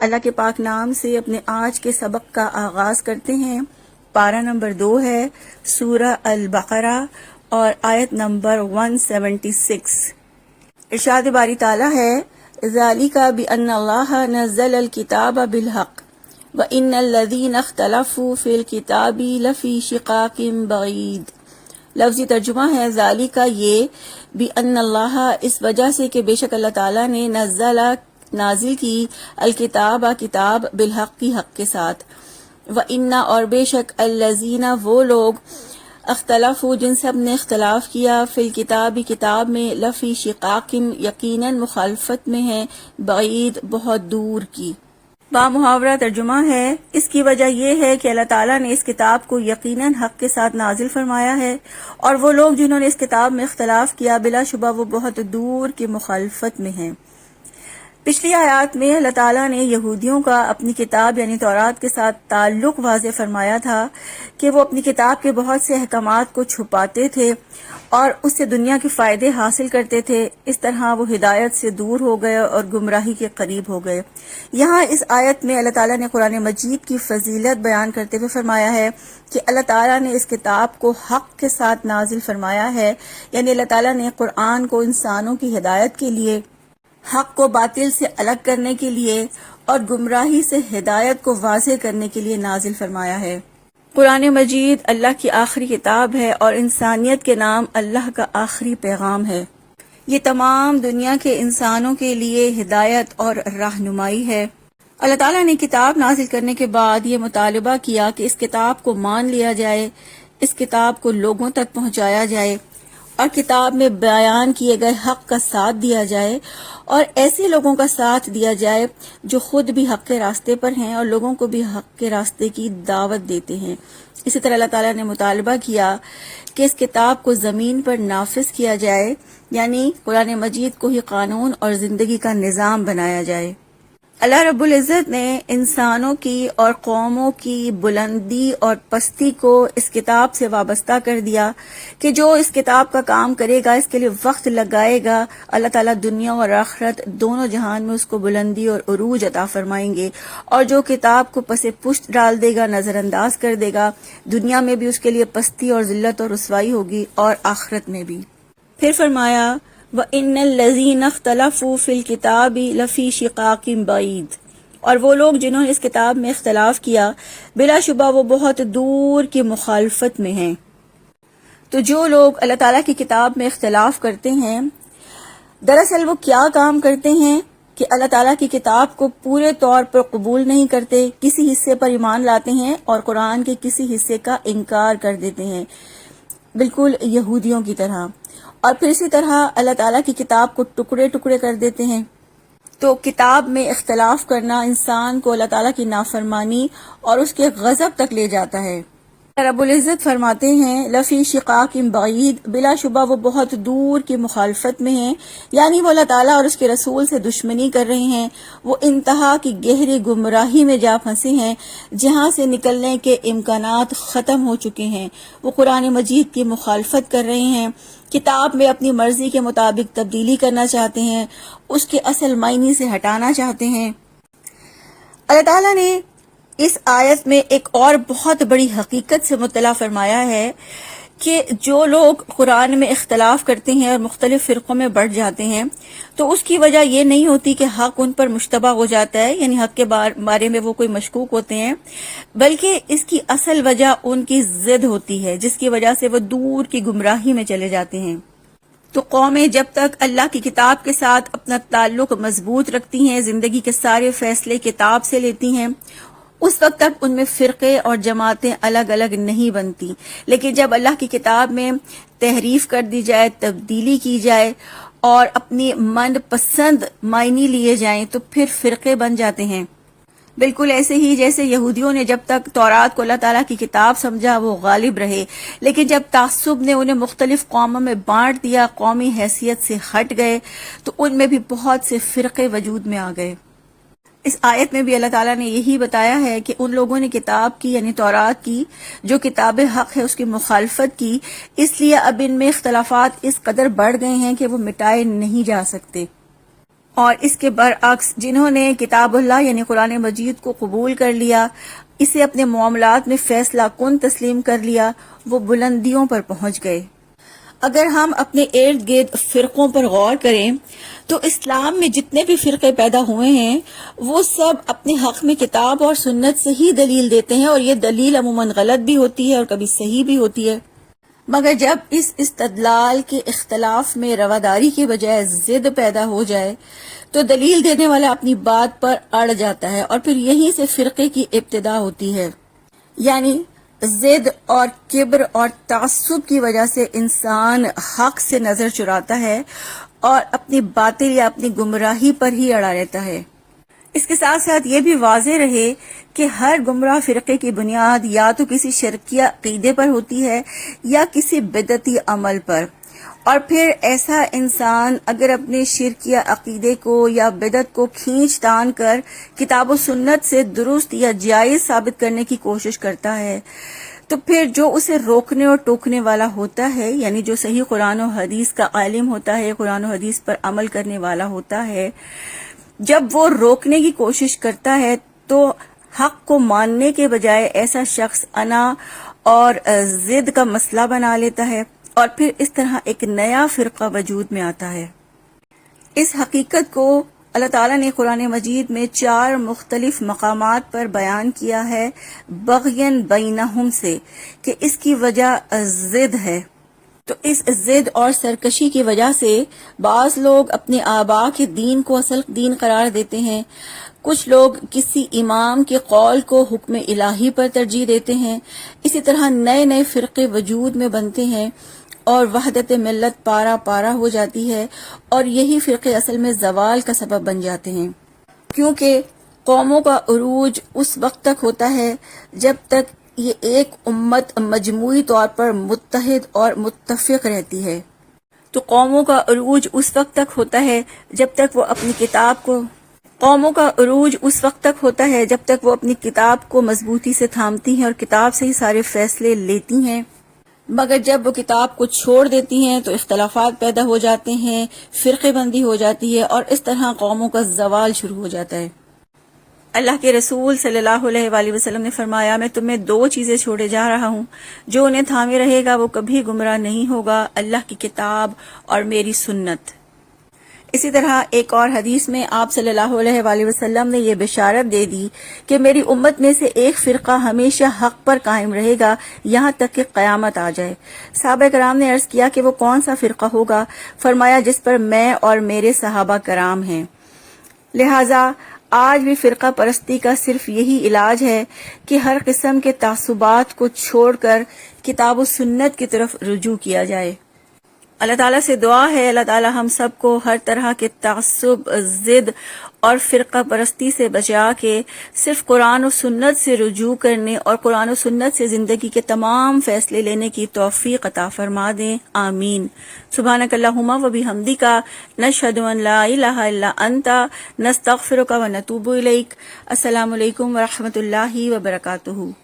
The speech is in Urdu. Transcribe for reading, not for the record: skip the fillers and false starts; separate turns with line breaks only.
اللہ کے پاک نام سے اپنے آج کے سبق کا آغاز کرتے ہیں۔ پارہ نمبر 2 ہے سورہ البقرہ اور آیت نمبر 176۔ ارشاد باری تعالیٰ ہے ذالک بأن اللہ نزل الکتاب بالحق وإن الذین اختلفوا فی الکتاب لفی شقاق بعید۔ لفظی ترجمہ ہے ذالک یہ، بأن اللہ اس وجہ سے کہ بے شک اللہ تعالیٰ نے نازل کی الکتاب کتاب بالحق کی حق کے ساتھ، وإن اور بے شک الذین وہ لوگ اختلافو جن سے ہم نے اختلاف کیا فی الکتاب کتاب میں لفی شقاق یقیناً مخالفت میں ہیں، بعید بہت دور کی۔ با محاورہ ترجمہ ہے اس کی وجہ یہ ہے کہ اللہ تعالیٰ نے اس کتاب کو یقیناً حق کے ساتھ نازل فرمایا ہے، اور وہ لوگ جنہوں نے اس کتاب میں اختلاف کیا بلا شبہ وہ بہت دور کی مخالفت میں ہیں۔ پچھلی آیات میں اللہ تعالیٰ نے یہودیوں کا اپنی کتاب یعنی تورات کے ساتھ تعلق واضح فرمایا تھا کہ وہ اپنی کتاب کے بہت سے احکامات کو چھپاتے تھے اور اس سے دنیا کے فائدے حاصل کرتے تھے، اس طرح وہ ہدایت سے دور ہو گئے اور گمراہی کے قریب ہو گئے۔ یہاں اس آیت میں اللہ تعالیٰ نے قرآن مجید کی فضیلت بیان کرتے ہوئے فرمایا ہے کہ اللہ تعالیٰ نے اس کتاب کو حق کے ساتھ نازل فرمایا ہے، یعنی اللہ تعالیٰ نے قرآن کو انسانوں کی ہدایت کے لیے، حق کو باطل سے الگ کرنے کے لیے اور گمراہی سے ہدایت کو واضح کرنے کے لیے نازل فرمایا ہے۔ قرآن مجید اللہ کی آخری کتاب ہے اور انسانیت کے نام اللہ کا آخری پیغام ہے۔ یہ تمام دنیا کے انسانوں کے لیے ہدایت اور رہنمائی ہے۔ اللہ تعالیٰ نے کتاب نازل کرنے کے بعد یہ مطالبہ کیا کہ اس کتاب کو مان لیا جائے، اس کتاب کو لوگوں تک پہنچایا جائے اور کتاب میں بیان کیے گئے حق کا ساتھ دیا جائے، اور ایسے لوگوں کا ساتھ دیا جائے جو خود بھی حق کے راستے پر ہیں اور لوگوں کو بھی حق کے راستے کی دعوت دیتے ہیں۔ اسی طرح اللہ تعالیٰ نے مطالبہ کیا کہ اس کتاب کو زمین پر نافذ کیا جائے، یعنی قرآن مجید کو ہی قانون اور زندگی کا نظام بنایا جائے۔ اللہ رب العزت نے انسانوں کی اور قوموں کی بلندی اور پستی کو اس کتاب سے وابستہ کر دیا کہ جو اس کتاب کا کام کرے گا، اس کے لیے وقت لگائے گا، اللہ تعالیٰ دنیا اور آخرت دونوں جہان میں اس کو بلندی اور عروج عطا فرمائیں گے، اور جو کتاب کو پس پشت ڈال دے گا، نظر انداز کر دے گا، دنیا میں بھی اس کے لیے پستی اور ذلت اور رسوائی ہوگی اور آخرت میں بھی۔ پھر فرمایا وَإِنَّ الَّذِينَ اخْتَلَفُوا فِي الْكِتَابِ لَفِي شِقَاقٍ بَعِيدٍ، اور وہ لوگ جنہوں نے اس کتاب میں اختلاف کیا بلا شبہ وہ بہت دور کی مخالفت میں ہیں۔ تو جو لوگ اللہ تعالیٰ کی کتاب میں اختلاف کرتے ہیں، دراصل وہ کیا کام کرتے ہیں کہ اللہ تعالیٰ کی کتاب کو پورے طور پر قبول نہیں کرتے، کسی حصے پر ایمان لاتے ہیں اور قرآن کے کسی حصے کا انکار کر دیتے ہیں، بالکل یہودیوں کی طرح، اور پھر اسی طرح اللہ تعالیٰ کی کتاب کو ٹکڑے ٹکڑے کر دیتے ہیں۔ تو کتاب میں اختلاف کرنا انسان کو اللہ تعالیٰ کی نافرمانی اور اس کے غضب تک لے جاتا ہے۔ رب العزت فرماتے ہیں لفی شقاق بعید، بلا شبہ وہ بہت دور کی مخالفت میں ہیں، یعنی وہ اللہ تعالیٰ اور اس کے رسول سے دشمنی کر رہے ہیں، وہ انتہا کی گہری گمراہی میں جا پھنسے ہیں جہاں سے نکلنے کے امکانات ختم ہو چکے ہیں۔ وہ قرآن مجید کی مخالفت کر رہے ہیں، کتاب میں اپنی مرضی کے مطابق تبدیلی کرنا چاہتے ہیں، اس کے اصل معنی سے ہٹانا چاہتے ہیں۔ اللہ تعالیٰ نے اس آیت میں ایک اور بہت بڑی حقیقت سے مطلع فرمایا ہے کہ جو لوگ قرآن میں اختلاف کرتے ہیں اور مختلف فرقوں میں بڑھ جاتے ہیں تو اس کی وجہ یہ نہیں ہوتی کہ حق ان پر مشتبہ ہو جاتا ہے، یعنی حق کے بارے میں وہ کوئی مشکوک ہوتے ہیں، بلکہ اس کی اصل وجہ ان کی ضد ہوتی ہے جس کی وجہ سے وہ دور کی گمراہی میں چلے جاتے ہیں۔ تو قومیں جب تک اللہ کی کتاب کے ساتھ اپنا تعلق مضبوط رکھتی ہیں، زندگی کے سارے فیصلے کتاب سے لیتی ہیں، اس وقت تک ان میں فرقے اور جماعتیں الگ الگ نہیں بنتی، لیکن جب اللہ کی کتاب میں تحریف کر دی جائے، تبدیلی کی جائے اور اپنی من پسند معنی لیے جائیں تو پھر فرقے بن جاتے ہیں۔ بالکل ایسے ہی جیسے یہودیوں نے جب تک تورات کو اللہ تعالیٰ کی کتاب سمجھا وہ غالب رہے، لیکن جب تعصب نے انہیں مختلف قوموں میں بانٹ دیا، قومی حیثیت سے ہٹ گئے، تو ان میں بھی بہت سے فرقے وجود میں آ گئے۔ اس آیت میں بھی اللہ تعالیٰ نے یہی بتایا ہے کہ ان لوگوں نے کتاب کی یعنی تورات کی جو کتاب حق ہے اس کی مخالفت کی، اس لیے اب ان میں اختلافات اس قدر بڑھ گئے ہیں کہ وہ مٹائے نہیں جا سکتے۔ اور اس کے برعکس جنہوں نے کتاب اللہ یعنی قرآن مجید کو قبول کر لیا، اسے اپنے معاملات میں فیصلہ کن تسلیم کر لیا، وہ بلندیوں پر پہنچ گئے۔ اگر ہم اپنے ارد گرد فرقوں پر غور کریں تو اسلام میں جتنے بھی فرقے پیدا ہوئے ہیں وہ سب اپنے حق میں کتاب اور سنت سے ہی دلیل دیتے ہیں، اور یہ دلیل عموماً غلط بھی ہوتی ہے اور کبھی صحیح بھی ہوتی ہے، مگر جب اس استدلال کے اختلاف میں رواداری کے بجائے ضد پیدا ہو جائے تو دلیل دینے والا اپنی بات پر اڑ جاتا ہے، اور پھر یہیں سے فرقے کی ابتدا ہوتی ہے۔ یعنی ضد اور کبر اور تعصب کی وجہ سے انسان حق سے نظر چراتا ہے اور اپنی باطل یا اپنی گمراہی پر ہی اڑا رہتا ہے۔ اس کے ساتھ ساتھ یہ بھی واضح رہے کہ ہر گمراہ فرقے کی بنیاد یا تو کسی شرکیہ عقیدے پر ہوتی ہے یا کسی بدعتی عمل پر، اور پھر ایسا انسان اگر اپنے شرکیہ عقیدے کو یا بدعت کو کھینچ تان کر کتاب و سنت سے درست یا جائز ثابت کرنے کی کوشش کرتا ہے تو پھر جو اسے روکنے اور ٹوکنے والا ہوتا ہے، یعنی جو صحیح قرآن و حدیث کا عالم ہوتا ہے، قرآن و حدیث پر عمل کرنے والا ہوتا ہے، جب وہ روکنے کی کوشش کرتا ہے تو حق کو ماننے کے بجائے ایسا شخص انا اور ضد کا مسئلہ بنا لیتا ہے، اور پھر اس طرح ایک نیا فرقہ وجود میں آتا ہے۔ اس حقیقت کو اللہ تعالیٰ نے قرآن مجید میں 4 مختلف مقامات پر بیان کیا ہے بغین بینہم سے، کہ اس کی وجہ ضد ہے۔ تو اس ضد اور سرکشی کی وجہ سے بعض لوگ اپنے آباء کے دین کو اصل دین قرار دیتے ہیں، کچھ لوگ کسی امام کے قول کو حکم الہی پر ترجیح دیتے ہیں، اسی طرح نئے نئے فرقے وجود میں بنتے ہیں اور وحدت ملت پارا پارا ہو جاتی ہے، اور یہی فرقے اصل میں زوال کا سبب بن جاتے ہیں، کیونکہ قوموں کا عروج اس وقت تک ہوتا ہے جب تک یہ ایک امت مجموعی طور پر متحد اور متفق رہتی ہے۔ تو قوموں کا عروج اس وقت تک ہوتا ہے جب تک وہ اپنی کتاب کو مضبوطی سے تھامتی ہیں اور کتاب سے ہی سارے فیصلے لیتی ہیں، مگر جب وہ کتاب کو چھوڑ دیتی ہیں تو اختلافات پیدا ہو جاتے ہیں، فرقے بندی ہو جاتی ہے، اور اس طرح قوموں کا زوال شروع ہو جاتا ہے۔ اللہ کے رسول صلی اللہ علیہ وآلہ وسلم نے فرمایا، میں تمہیں 2 چیزیں چھوڑے جا رہا ہوں، جو انہیں تھامے رہے گا وہ کبھی گمراہ نہیں ہوگا، اللہ کی کتاب اور میری سنت۔ اسی طرح ایک اور حدیث میں آپ صلی اللہ علیہ وآلہ وسلم نے یہ بشارت دے دی کہ میری امت میں سے ایک فرقہ ہمیشہ حق پر قائم رہے گا یہاں تک کہ قیامت آ جائے۔ صحابہ کرام نے عرض کیا کہ وہ کون سا فرقہ ہوگا؟ فرمایا، جس پر میں اور میرے صحابہ کرام ہیں۔ لہٰذا آج بھی فرقہ پرستی کا صرف یہی علاج ہے کہ ہر قسم کے تعصبات کو چھوڑ کر کتاب و سنت کی طرف رجوع کیا جائے۔ اللہ تعالیٰ سے دعا ہے اللہ تعالیٰ ہم سب کو ہر طرح کے تعصب، ضد اور فرقہ پرستی سے بچا کے صرف قرآن و سنت سے رجوع کرنے اور قرآن و سنت سے زندگی کے تمام فیصلے لینے کی توفیق عطا فرما دیں، آمین۔ سبحانک اللہم و بحمدک، نشہد ان لا الہ الا انت، نستغفرک و نتوب الیک۔ السلام علیکم ورحمۃ اللہ وبرکاتہ۔